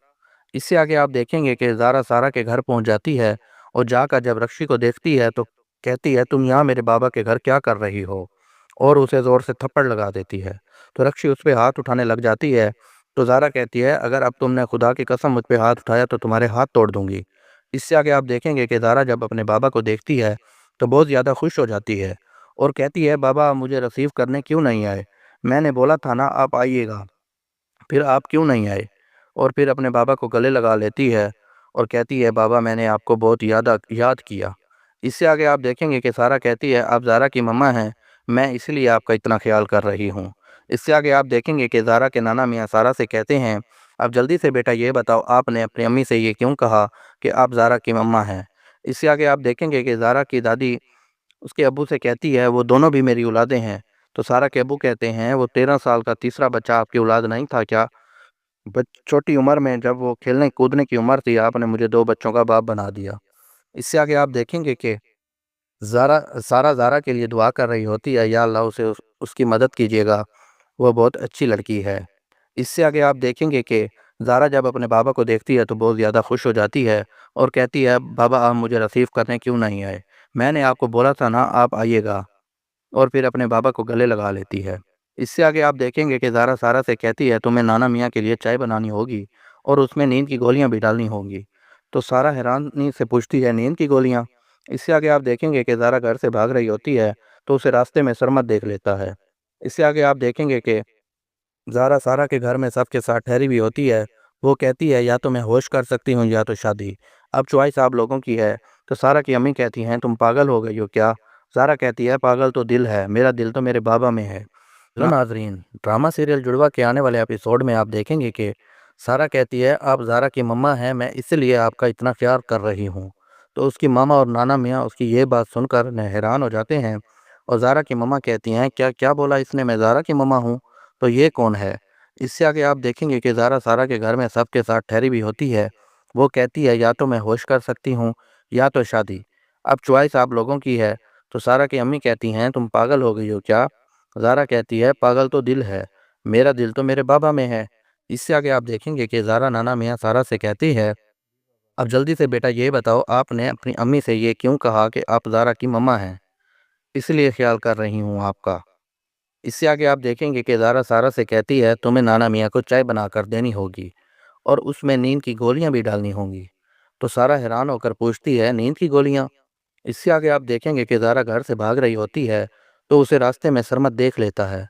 इससे आगे आप देखेंगे कि ज़ारा सारा के घर पहुंच जाती है और जाकर जब रक्षी को देखती है तो कहती है तुम यहाँ मेरे बाबा के घर क्या कर रही हो, और उसे ज़ोर से थप्पड़ लगा देती है। तो रक्षी उस पर हाथ उठाने लग जाती है। तो ज़ारा कहती है अगर अब तुमने खुदा की कसम मुझ पे हाथ उठाया तो तुम्हारे हाथ तोड़ दूंगी। इससे आगे आप देखेंगे कि ज़ारा जब अपने बाबा को देखती है तो बहुत ज़्यादा खुश हो जाती है और कहती है बाबा आप मुझे रिसीव करने क्यों नहीं आए, मैंने बोला था ना आप आइएगा, फिर आप क्यों नहीं आए। और फिर अपने बाबा को गले लगा लेती है और कहती है बाबा मैंने आपको बहुत याद किया। इससे आगे आप देखेंगे कि सारा कहती है आप ज़ारा की मम्मा हैं, मैं इसलिए आपका इतना ख्याल कर रही हूँ। इससे आगे आप देखेंगे कि ज़ारा के नाना मियाँ सारा से कहते हैं अब जल्दी से बेटा ये बताओ आपने अपनी अम्मी से ये क्यों कहा कि आप ज़ारा की मम्मा हैं। इससे आगे आप देखेंगे कि ज़ारा की दादी उसके अब्बू से कहती है वो दोनों भी मेरी औलादें हैं। तो सारा के अब्बू कहते हैं वो 13 साल का तीसरा बच्चा आपकी औलाद नहीं था क्या? छोटी उम्र में जब वो खेलने कूदने की उम्र थी आपने मुझे 2 बच्चों का बाप बना दिया। इससे आगे आप देखेंगे कि सारा ज़ारा के लिए दुआ कर रही होती है या अल्लाह उसे उसकी मदद कीजिएगा, वो बहुत अच्छी लड़की है। इससे आगे आप देखेंगे कि ज़ारा जब अपने बाबा को देखती है तो बहुत ज़्यादा खुश हो जाती है और कहती है बाबा आप मुझे रिसीव करने क्यों नहीं आए, मैंने आपको बोला था ना आप आइएगा। और फिर अपने बाबा को गले लगा लेती है। इससे आगे आप देखेंगे कि ज़ारा सारा से कहती है तुम्हें नाना मियाँ के लिए चाय बनानी होगी और उसमें नींद की गोलियाँ भी डालनी होंगी। तो सारा हैरानी से पूछती है नींद की गोलियाँ। इससे आगे आप देखेंगे कि ज़ारा घर से भाग रही होती है तो उसे रास्ते में सरमद देख लेता है। इससे आगे आप देखेंगे कि ज़ारा सारा के घर में सबके साथ ठहरी हुई होती है। वो कहती है या तो मैं होश कर सकती हूँ या तो शादी, अब चॉइस आप लोगों की है। तो सारा की अम्मी कहती हैं तुम पागल हो गई हो क्या? ज़ारा कहती है पागल तो दिल है, मेरा दिल तो मेरे बाबा में है। तो नाजरीन, ड्रामा सीरियल जुड़वा के आने वाले एपिसोड में आप देखेंगे कि सारा कहती है आप ज़ारा की मम्मा हैं, मैं इसलिए आपका इतना ख्याल कर रही हूँ। तो उसकी मामा और नाना मियाँ उसकी ये बात सुनकर हैरान हो जाते हैं और ज़ारा की मम्मा कहती हैं क्या क्या बोला इसने, मैं ज़ारा की मम्मा हूँ, तो ये कौन है? इससे आगे आप देखेंगे कि ज़ारा सारा के घर में सबके साथ ठहरी हुई होती है। वो कहती है या तो मैं होश कर सकती हूँ या तो शादी, अब चॉइस आप लोगों की है। तो सारा की अम्मी कहती हैं तुम पागल हो गई हो क्या? ज़ारा कहती है पागल तो दिल है, मेरा दिल तो मेरे बाबा में है। इससे आगे आप देखेंगे कि ज़ारा नाना मियाँ सारा से कहती है अब जल्दी से बेटा ये बताओ आपने अपनी अम्मी से ये क्यों कहा कि आप ज़ारा की मम्मा हैं, इसलिए ख्याल कर रही हूँ आपका। इससे आगे आप देखेंगे कि ज़ारा सारा से कहती है तुम्हें नाना मियाँ को चाय बना कर देनी होगी और उसमें नींद की गोलियाँ भी डालनी होंगी। तो सारा हैरान होकर पूछती है नींद की गोलियाँ? इससे आगे आप देखेंगे कि ज़ारा घर से भाग रही होती है तो उसे रास्ते में सरमद देख लेता है।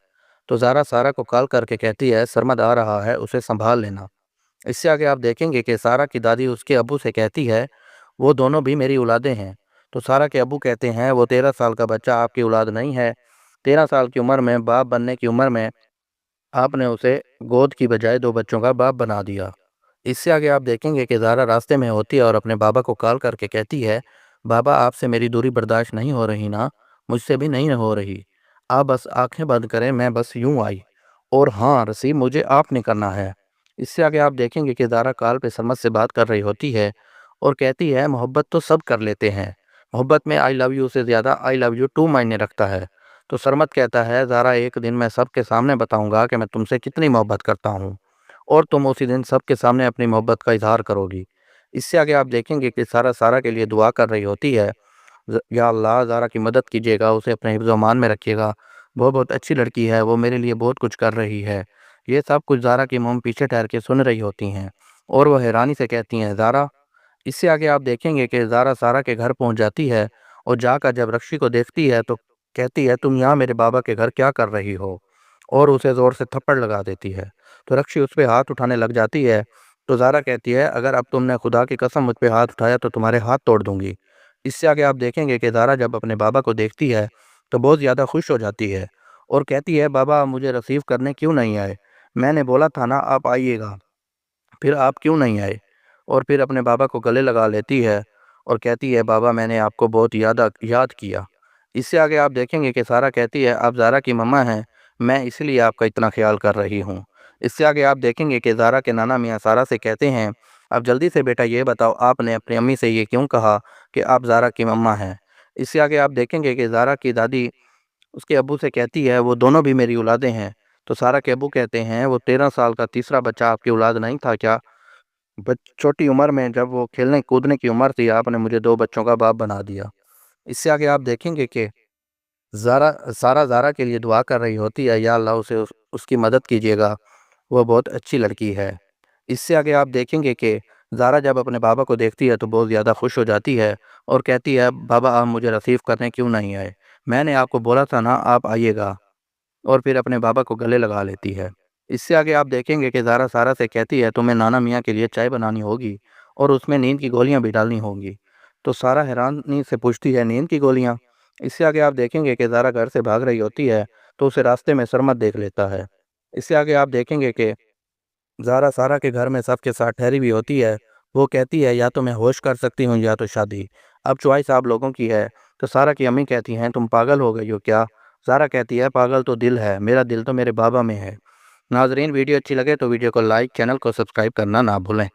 तो ज़ारा सारा को कॉल करके कहती है सरमद आ रहा है, उसे संभाल लेना। इससे आगे आप देखेंगे कि सारा की दादी उसके अब्बू से कहती है वो दोनों भी मेरी औलादें हैं। तो सारा के अब्बू कहते हैं वो 13 साल का बच्चा आपकी औलाद नहीं है। 13 साल की उम्र में, बाप बनने की उम्र में आपने उसे गोद की बजाय 2 बच्चों का बाप बना दिया। इससे आगे आप देखेंगे कि ज़ारा रास्ते में होती है और अपने बाबा को कॉल करके कहती है बाबा आपसे मेरी दूरी बर्दाश्त नहीं हो रही ना, मुझसे भी नहीं हो रही। आप बस आंखें बंद करें, मैं बस यूं आई। और हाँ रसीब, मुझे आपने करना है। इससे आगे आप देखेंगे कि ज़ारा कॉल पे सरमद से बात कर रही होती है और कहती है मोहब्बत तो सब कर लेते हैं, मोहब्बत में आई लव यू से ज़्यादा आई लव यू टू मायने रखता है। तो सरमद कहता है ज़ारा एक दिन मैं सबके सामने बताऊंगा कि मैं तुमसे कितनी मोहब्बत करता हूँ और तुम उसी दिन सबके सामने अपनी मोहब्बत का इजहार करोगी। इससे आगे आप देखेंगे कि सारा के लिए दुआ कर रही होती है یا اللہ زارا کی مدد کیجیے گا، اسے اپنے حفظ و امان میں رکھیے گا، وہ بہت اچھی لڑکی ہے، وہ میرے لیے بہت کچھ کر رہی ہے۔ یہ سب کچھ زارا کی مم پیچھے ٹھہر کے سن رہی ہوتی ہیں اور وہ حیرانی سے کہتی ہیں زارا۔ اس سے آگے آپ دیکھیں گے کہ زارا سارا کے گھر پہنچ جاتی ہے اور جا کر جب رکشی کو دیکھتی ہے تو کہتی ہے تم یہاں میرے بابا کے گھر کیا کر رہی ہو، اور اسے زور سے تھپڑ لگا دیتی ہے۔ تو رکشی اس پہ ہاتھ اٹھانے لگ جاتی ہے تو زارا کہتی ہے اگر اب تم نے خدا کی قسم مجھ پہ ہاتھ اٹھایا تو تمہارے ہاتھ توڑ دوں گی۔ اس سے آگے آپ دیکھیں گے کہ زارا جب اپنے بابا کو دیکھتی ہے تو بہت زیادہ خوش ہو جاتی ہے اور کہتی ہے بابا آپ مجھے ریسیو کرنے کیوں نہیں آئے؟ میں نے بولا تھا نا آپ آئیے گا، پھر آپ کیوں نہیں آئے؟ اور پھر اپنے بابا کو گلے لگا لیتی ہے اور کہتی ہے بابا میں نے آپ کو بہت یاد کیا۔ اس سے آگے آپ دیکھیں گے کہ سارا کہتی ہے آپ زارا کی مما ہیں، میں اس لیے آپ کا اتنا خیال کر رہی ہوں۔ اس سے آگے آپ دیکھیں گے کہ زارا کے نانا میاں سارا سے کہتے ہیں اب جلدی سے بیٹا یہ بتاؤ آپ نے اپنی امی سے یہ کیوں کہا کہ آپ زارا کی مما ہیں؟ اس سے آگے آپ دیکھیں گے کہ زارا کی دادی اس کے ابو سے کہتی ہے وہ دونوں بھی میری اولادیں ہیں۔ تو سارا کے ابو کہتے ہیں وہ 13 سال کا تیسرا بچہ آپ کی اولاد نہیں تھا کیا؟ چھوٹی عمر میں جب وہ کھیلنے کودنے کی عمر تھی آپ نے مجھے 2 بچوں کا باپ بنا دیا۔ اس سے آگے آپ دیکھیں گے کہ سارا زارا کے لیے دعا کر رہی ہوتی ہے یا اللہ اسے اس کی مدد کیجیے گا، وہ بہت اچھی لڑکی ہے۔ اس سے آگے آپ دیکھیں گے کہ زارا جب اپنے بابا کو دیکھتی ہے تو بہت زیادہ خوش ہو جاتی ہے اور کہتی ہے بابا آپ مجھے ریسیو کرنے کیوں نہیں آئے؟ میں نے آپ کو بولا تھا نا آپ آئیے گا، اور پھر اپنے بابا کو گلے لگا لیتی ہے۔ اس سے آگے آپ دیکھیں گے کہ زارا سارا سے کہتی ہے تمہیں نانا میاں کے لیے چائے بنانی ہوگی اور اس میں نیند کی گولیاں بھی ڈالنی ہوں گی۔ تو سارا حیرانی سے پوچھتی ہے نیند کی گولیاں؟ اس سے آگے آپ دیکھیں گے کہ زارا گھر سے بھاگ رہی ہوتی ہے تو اسے راستے میں سرمد دیکھ لیتا ہے۔ اس سے آگے آپ دیکھیں گے کہ زارا سارا کے گھر میں سب کے ساتھ ٹھہری ہوئی ہوتی ہے، وہ کہتی ہے یا تو میں ہوش کر سکتی ہوں یا تو شادی، اب چوائس آپ لوگوں کی ہے۔ تو سارا کی امی کہتی ہیں تم پاگل ہو گئی ہو کیا؟ زارا کہتی ہے پاگل تو دل ہے، میرا دل تو میرے بابا میں ہے۔ ناظرین ویڈیو اچھی لگے تو ویڈیو کو لائک، چینل کو سبسکرائب کرنا نہ بھولیں۔